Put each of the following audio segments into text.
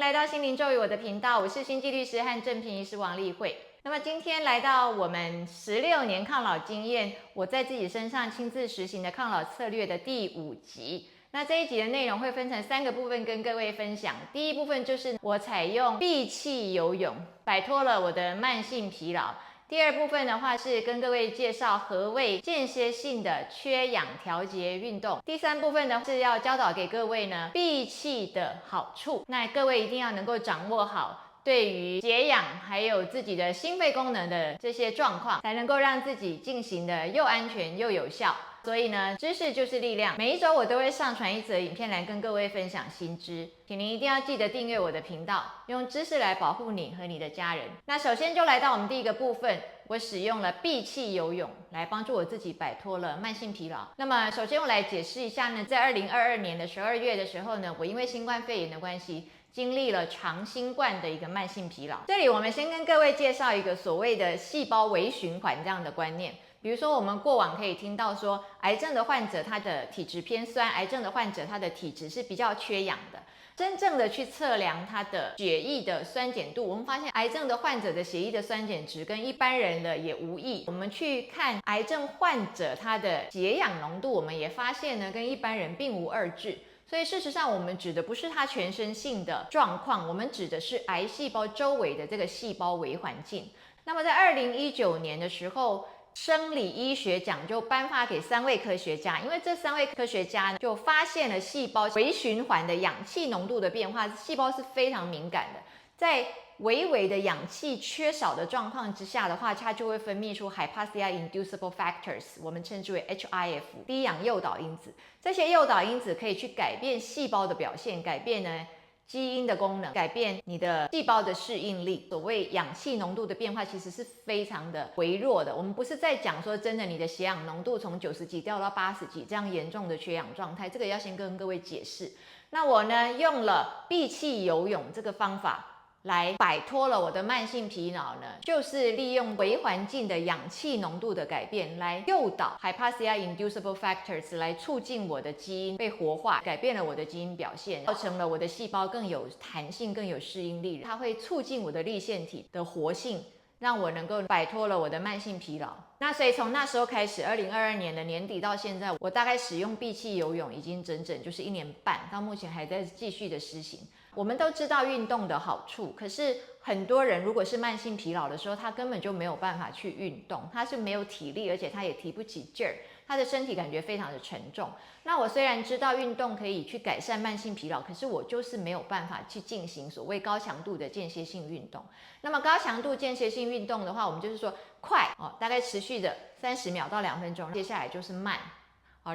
来到心灵咒语我的频道，我是星际律师和正平医师王丽慧。那么今天来到我们16年抗老经验，我在自己身上亲自实行的抗老策略的第5集。那这一集的内容会分成3个部分跟各位分享。第一部分就是我采用闭气游泳，摆脱了我的慢性疲劳。第二部分的话是跟各位介绍何谓间歇性的缺氧调节运动。第三部分呢是要教导给各位呢闭气的好处。那各位一定要能够掌握好对于解氧还有自己的心肺功能的这些状况，才能够让自己进行的又安全又有效。所以呢，知识就是力量。每一周我都会上传一则影片来跟各位分享新知，请您一定要记得订阅我的频道，用知识来保护你和你的家人。那首先就来到我们第一个部分，我使用了闭气游泳来帮助我自己摆脱了慢性疲劳。那么首先我来解释一下呢，在2022年的12月的时候呢，我因为新冠肺炎的关系，经历了长新冠的一个慢性疲劳。这里我们先跟各位介绍一个所谓的细胞微循环这样的观念。比如说我们过往可以听到说，癌症的患者他的体质偏酸，癌症的患者他的体质是比较缺氧的。真正的去测量他的血液的酸碱度，我们发现癌症的患者的血液的酸碱值跟一般人的也无异。我们去看癌症患者他的解氧浓度，我们也发现呢，跟一般人并无二致。所以事实上我们指的不是它全身性的状况，我们指的是癌细胞周围的这个细胞微环境。那么在2019年的时候，生理医学奖就颁发给3位科学家，因为这3位科学家就发现了细胞微循环的氧气浓度的变化，细胞是非常敏感的，在微微的氧气缺少的状况之下的话，它就会分泌出 Hypoxia Inducible Factors， 我们称之为 HIF 低氧诱导因子。这些诱导因子可以去改变细胞的表现，改变呢基因的功能，改变你的细胞的适应力。所谓氧气浓度的变化其实是非常的微弱的，我们不是在讲说真的你的血氧浓度从90几掉到80几这样严重的缺氧状态，这个要先跟各位解释。那我呢用了闭气游泳这个方法来摆脱了我的慢性疲劳呢，就是利用微环境的氧气浓度的改变来诱导 Hypoxia Inducible Factors 来促进我的基因被活化，改变了我的基因表现，造成了我的细胞更有弹性更有适应力，它会促进我的粒线体的活性，让我能够摆脱了我的慢性疲劳。那所以从那时候开始，2022年的年底到现在，我大概使用闭气游泳已经整整就是1年半，到目前还在继续的施行。我们都知道运动的好处，可是很多人如果是慢性疲劳的时候，他根本就没有办法去运动，他是没有体力，而且他也提不起劲儿，他的身体感觉非常的沉重。那我虽然知道运动可以去改善慢性疲劳，可是我就是没有办法去进行所谓高强度的间歇性运动。那么高强度间歇性运动的话，我们就是说快大概持续的30秒到2分钟，接下来就是慢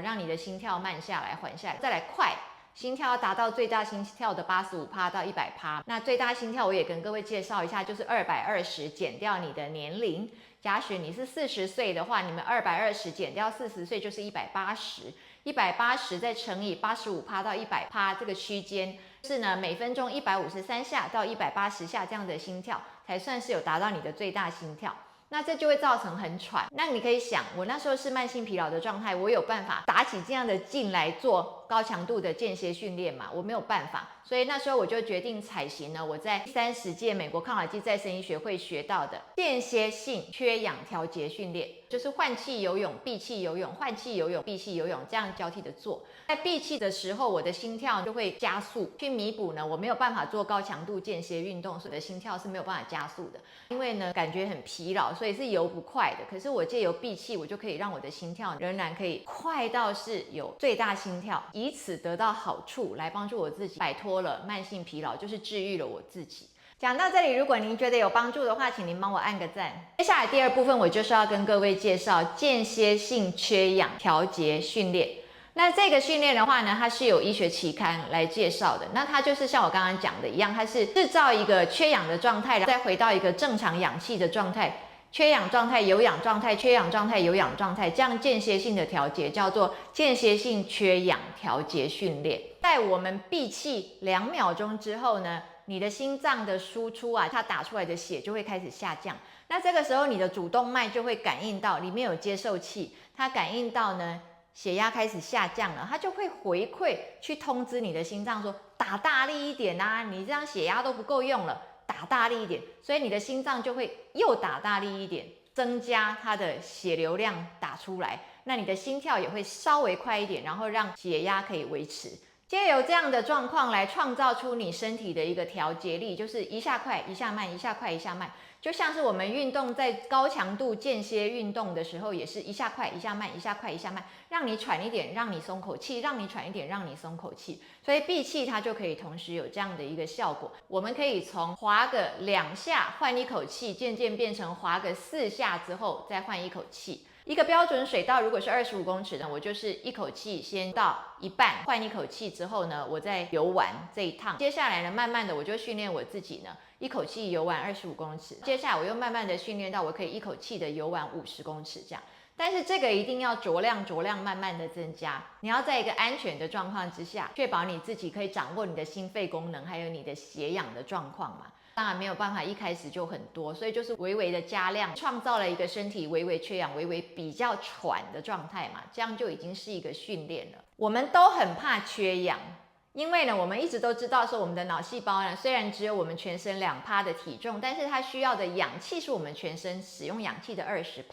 让你的心跳慢下来缓下来，再来快，心跳要达到最大心跳的85%到100%。那最大心跳我也跟各位介绍一下，就是220减掉你的年龄。假使你是40岁的话，你们220减掉40岁就是180，180再乘以85%到100%这个区间，是呢每分钟153下到180下这样的心跳，才算是有达到你的最大心跳。那这就会造成很喘。那你可以想，我那时候是慢性疲劳的状态，我有办法打起这样的劲来做高强度的间歇训练吗？我没有办法。所以那时候我就决定采行了我在30届美国抗老剂再生医学会学到的间歇性缺氧调节训练，就是换气游泳、闭气游泳、换气游泳、闭气游泳这样交替的做。在闭气的时候，我的心跳就会加速，去弥补呢我没有办法做高强度间歇运动，所以我的心跳是没有办法加速的。因为呢感觉很疲劳，所以是游不快的。可是我借由闭气，我就可以让我的心跳仍然可以快到是有最大心跳，以此得到好处，来帮助我自己摆脱了慢性疲劳，就是治愈了我自己。讲到这里，如果您觉得有帮助的话，请您帮我按个赞。接下来第2部分，我就是要跟各位介绍间歇性缺氧调节训练。那这个训练的话呢，它是有医学期刊来介绍的。那它就是像我刚刚讲的一样，它是制造一个缺氧的状态，再回到一个正常氧气的状态，缺氧状态、有氧状态、缺氧状态、有氧状态，这样间歇性的调节叫做间歇性缺氧调节训练。在我们闭气2秒钟之后呢，你的心脏的输出它打出来的血就会开始下降。那这个时候你的主动脉就会感应到里面有接受器，它感应到呢血压开始下降了，它就会回馈去通知你的心脏说打大力一点啊，你这样血压都不够用了，打大力一点，所以你的心脏就会又打大力一点，增加它的血流量打出来，那你的心跳也会稍微快一点，然后让血压可以维持。借由这样的状况来创造出你身体的一个调节力，就是一下快一下慢，一下快一下慢，就像是我们运动在高强度间歇运动的时候，也是一下快一下慢，一下快一下慢，让你喘一点，让你松口气，让你喘一点，让你松口气。所以闭气它就可以同时有这样的一个效果。我们可以从划个2下换一口气，渐渐变成划个4下之后再换一口气。一个标准水道如果是25公尺呢，我就是一口气先到一半，换一口气之后呢，我再游完这一趟。接下来呢，慢慢的我就训练我自己呢，一口气游完25公尺。接下来我又慢慢的训练到我可以一口气的游完50公尺这样。但是这个一定要酌量慢慢的增加。你要在一个安全的状况之下，确保你自己可以掌握你的心肺功能，还有你的血氧的状况嘛。当然没有办法一开始就很多，所以就是微微的加量，创造了一个身体微微缺氧、微微比较喘的状态嘛，这样就已经是一个训练了。我们都很怕缺氧，因为呢，我们一直都知道说我们的脑细胞呢，虽然只有我们全身2%的体重，但是它需要的氧气是我们全身使用氧气的20%。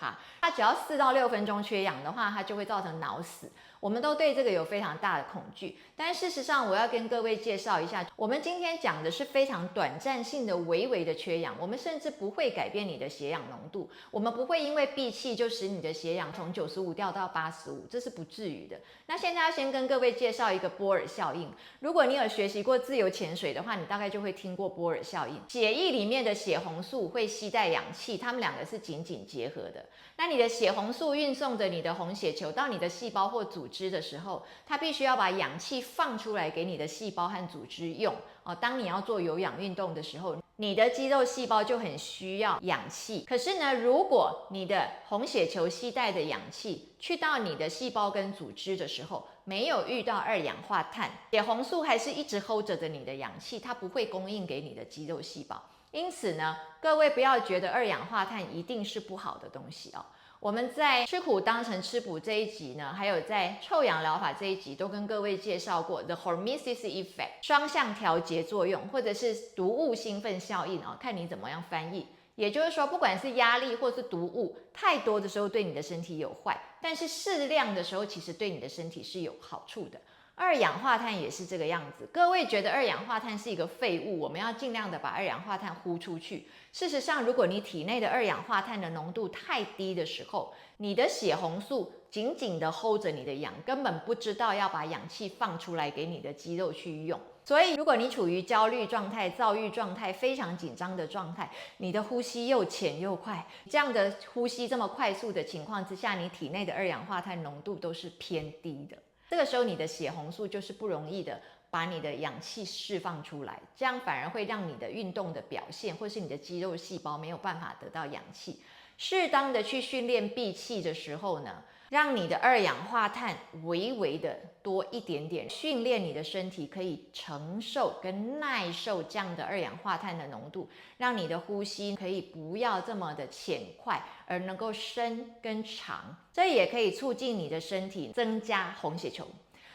它只要4到6分钟缺氧的话，它就会造成脑死。我们都对这个有非常大的恐惧，但事实上我要跟各位介绍一下，我们今天讲的是非常短暂性的微微的缺氧，我们甚至不会改变你的血氧浓度，我们不会因为闭气就使你的血氧从95掉到85，这是不至于的。那现在要先跟各位介绍一个波尔效应，如果你有学习过自由潜水的话，你大概就会听过波尔效应。血液里面的血红素会携带氧气，它们两个是紧紧结合的。那你的血红素运送着你的红血球到你的细胞或组织的时候，它必须要把氧气放出来给你的细胞和组织用。当你要做有氧运动的时候，你的肌肉细胞就很需要氧气。可是呢，如果你的红血球携带的氧气去到你的细胞跟组织的时候，没有遇到2氧化碳，血红素还是一直 hold 着你的氧气，它不会供应给你的肌肉细胞。因此呢，各位不要觉得2氧化碳一定是不好的东西哦。我们在吃苦当成吃补这一集呢，还有在臭氧疗法这一集都跟各位介绍过 The Hormesis Effect 双向调节作用，或者是毒物兴奋效应看你怎么样翻译。也就是说，不管是压力或是毒物，太多的时候对你的身体有坏，但是适量的时候其实对你的身体是有好处的。2氧化碳也是这个样子。各位觉得2氧化碳是一个废物，我们要尽量的把2氧化碳呼出去。事实上，如果你体内的2氧化碳的浓度太低的时候，你的血红素紧紧的 hold 着你的氧，根本不知道要把氧气放出来给你的肌肉去用。所以如果你处于焦虑状态、躁郁状态、非常紧张的状态，你的呼吸又浅又快，这样的呼吸这么快速的情况之下，你体内的2氧化碳浓度都是偏低的。这个时候你的血红素就是不容易的把你的氧气释放出来，这样反而会让你的运动的表现或是你的肌肉细胞没有办法得到氧气。适当的去训练闭气的时候呢，让你的2氧化碳微微的多一点点，训练你的身体可以承受跟耐受这样的2氧化碳的浓度，让你的呼吸可以不要这么的浅快，而能够深跟长，这也可以促进你的身体增加红血球。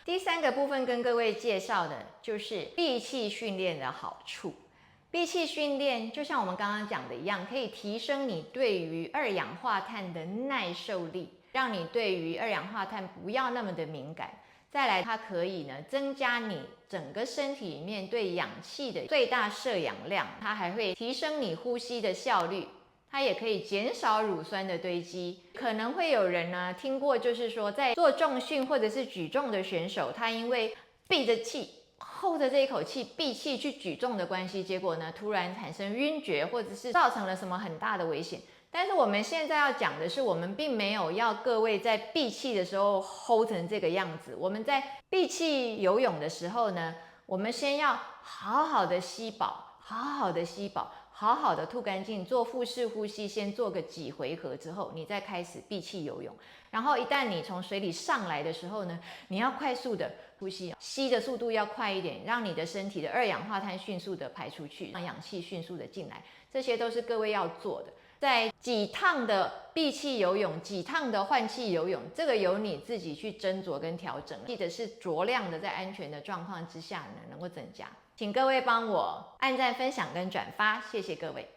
第3个部分跟各位介绍的就是闭气训练的好处。闭气训练就像我们刚刚讲的一样，可以提升你对于2氧化碳的耐受力，让你对于2氧化碳不要那么的敏感。再来，它可以呢增加你整个身体里面对氧气的最大摄氧量，它还会提升你呼吸的效率，它也可以减少乳酸的堆积。可能会有人呢听过，就是说在做重训或者是举重的选手，他因为闭着气hold着这一口气闭气去举重的关系，结果呢突然产生晕厥，或者是造成了什么很大的危险。但是我们现在要讲的是，我们并没有要各位在闭气的时候 hold 成这个样子。我们在闭气游泳的时候呢，我们先要好好的吸饱，好好的吸饱，好好的吐干净，做腹式呼吸，先做个几回合之后，你再开始闭气游泳。然后一旦你从水里上来的时候呢，你要快速的呼吸，吸的速度要快一点，让你的身体的2氧化碳迅速的排出去，让氧气迅速的进来，这些都是各位要做的。在几趟的闭气游泳、几趟的换气游泳，这个由你自己去斟酌跟调整，记得是酌量的，在安全的状况之下呢，能够增加。请各位帮我按赞、分享跟转发，谢谢各位。